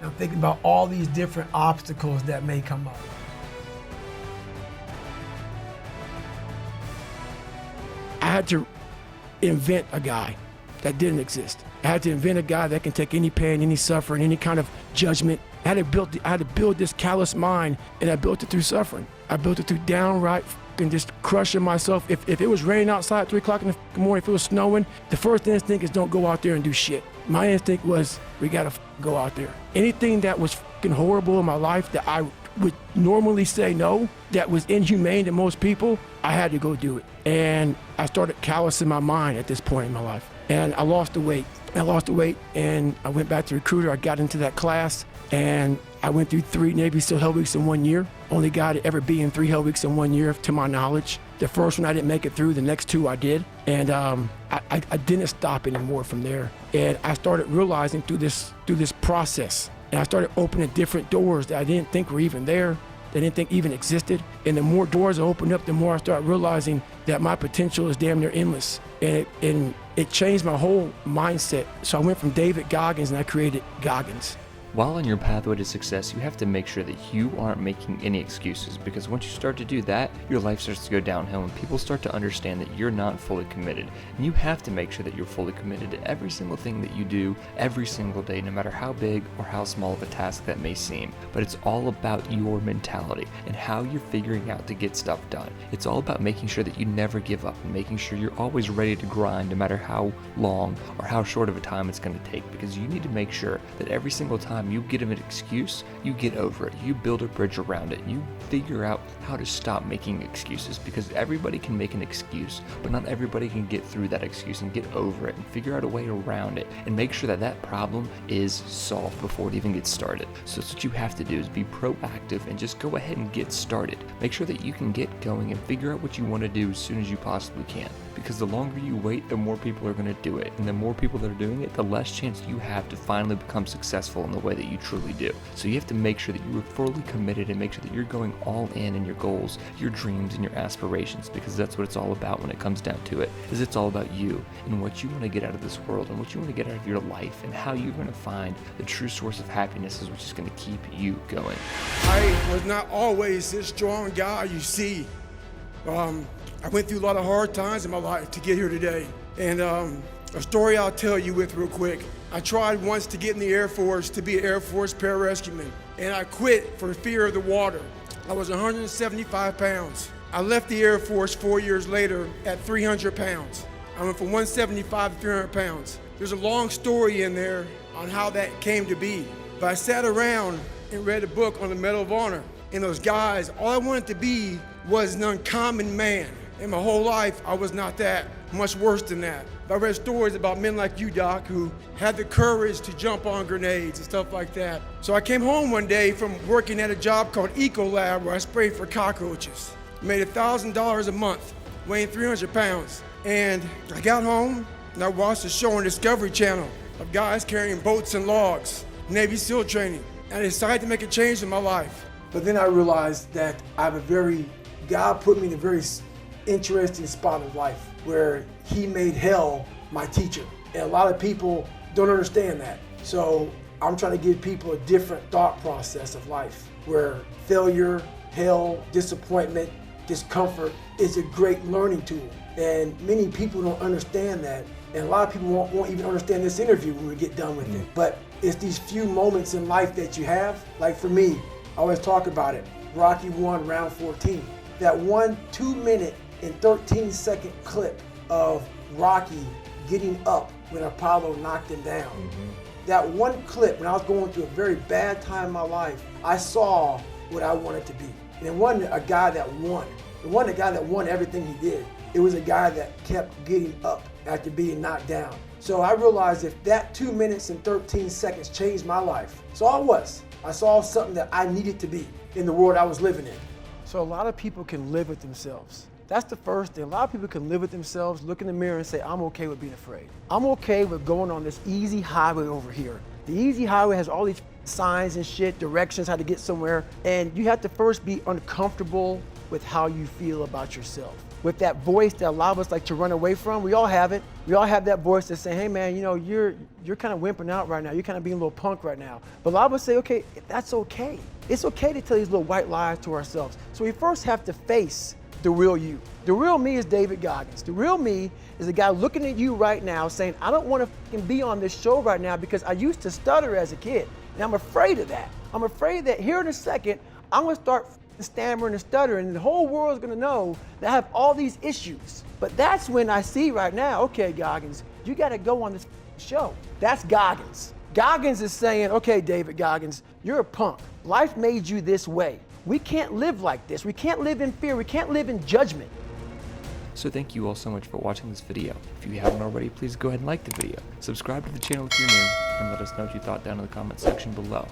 I'm thinking about all these different obstacles that may come up. I had to invent a guy that didn't exist. I had to invent a guy that can take any pain, any suffering, any kind of judgment. I had to build this callous mind, and I built it through suffering. I built it through downright and just crushing myself. If it was raining outside at 3 o'clock in the morning, if it was snowing, the first instinct is don't go out there and do shit. My instinct was we gotta go out there. Anything that was horrible in my life that I would normally say no, that was inhumane to most people, I had to go do it. And I started callousing my mind at this point in my life. And I lost the weight. And I went back to recruiter. I got into that class and I went through 3 Navy SEAL Hell Weeks in 1 year. Only guy to ever be in 3 Hell Weeks in 1 year, to my knowledge. The first one I didn't make it through, the next 2 I did. And I didn't stop anymore from there. And I started realizing through this process, and I started opening different doors that I didn't think were even there, that I didn't think even existed. And the more doors I opened up, the more I started realizing that my potential is damn near endless. And it changed my whole mindset. So I went from David Goggins and I created Goggins. While on your pathway to success, you have to make sure that you aren't making any excuses, because once you start to do that, your life starts to go downhill and people start to understand that you're not fully committed. And you have to make sure that you're fully committed to every single thing that you do every single day, no matter how big or how small of a task that may seem. But it's all about your mentality and how you're figuring out to get stuff done. It's all about making sure that you never give up and making sure you're always ready to grind, no matter how long or how short of a time it's going to take, because you need to make sure that every single time you get an excuse, you get over it. You build a bridge around it. You figure out how to stop making excuses, because everybody can make an excuse, but not everybody can get through that excuse and get over it and figure out a way around it and make sure that that problem is solved before it even gets started. So that's what you have to do, is be proactive and just go ahead and get started. Make sure that you can get going and figure out what you want to do as soon as you possibly can, because the longer you wait, the more people are going to do it, and the more people that are doing it, the less chance you have to finally become successful in the way that you truly do. So you have to make sure that you are fully committed and make sure that you're going all in your goals, your dreams, and your aspirations, because that's what it's all about when it comes down to it, is it's all about you and what you want to get out of this world and what you want to get out of your life and how you're going to find the true source of happiness is which is going to keep you going. I was not always this strong guy you see. I went through a lot of hard times in my life to get here today. And a story I'll tell you with real quick. I tried once to get in the Air Force to be an Air Force pararescueman, and I quit for fear of the water. I was 175 pounds. I left the Air Force 4 years later at 300 pounds. I went from 175 to 300 pounds. There's a long story in there on how that came to be. But I sat around and read a book on the Medal of Honor. And those guys, all I wanted to be was an uncommon man. In my whole life, I was not that, much worse than that. But I read stories about men like you, Doc, who had the courage to jump on grenades and stuff like that. So I came home one day from working at a job called Ecolab, where I sprayed for cockroaches. I made $1,000 a month, weighing 300 pounds. And I got home and I watched a show on Discovery Channel of guys carrying boats and logs, Navy SEAL training. And I decided to make a change in my life. But then I realized that God put me in a very interesting spot of life where He made hell my teacher. And a lot of people don't understand that. So I'm trying to give people a different thought process of life where failure, hell, disappointment, discomfort is a great learning tool. And many people don't understand that. And a lot of people won't even understand this interview when we get done with it. But it's these few moments in life that you have. Like for me, I always talk about it. Rocky 1, round 14. That 1 2-minute and 13-second clip of Rocky getting up when Apollo knocked him down. That one clip, when I was going through a very bad time in my life, I saw what I wanted to be. And it wasn't a guy that won. It wasn't a guy that won everything he did. It was a guy that kept getting up after being knocked down. So I realized if that 2 minutes and 13 seconds changed my life, so I saw something that I needed to be in the world I was living in. So a lot of people can live with themselves. That's the first thing. A lot of people can live with themselves, look in the mirror and say, I'm okay with being afraid. I'm okay with going on this easy highway over here. The easy highway has all these signs and shit, directions, how to get somewhere. And you have to first be uncomfortable with how you feel about yourself. with that voice that a lot of us like to run away from. We all have it. We all have that voice that's saying, hey man, you know, you're kind of wimping out right now. You're kind of being a little punk right now. But a lot of us say, okay, that's okay. It's okay to tell these little white lies to ourselves. So we first have to face the real you. The real me is David Goggins. The real me is a guy looking at you right now saying, I don't want to be on this show right now because I used to stutter as a kid. And I'm afraid of that. I'm afraid that here in a second, I'm going to start stammering and stuttering, and the whole world's going to know that I have all these issues. But that's when I see right now, okay, Goggins, you got to go on this show. That's Goggins. Goggins is saying, okay, David Goggins, you're a punk. Life made you this way. We can't live like this. We can't live in fear. We can't live in judgment. So thank you all so much for watching this video. If you haven't already, please go ahead and like the video. Subscribe to the channel if you're new, and let us know what you thought down in the comment section below.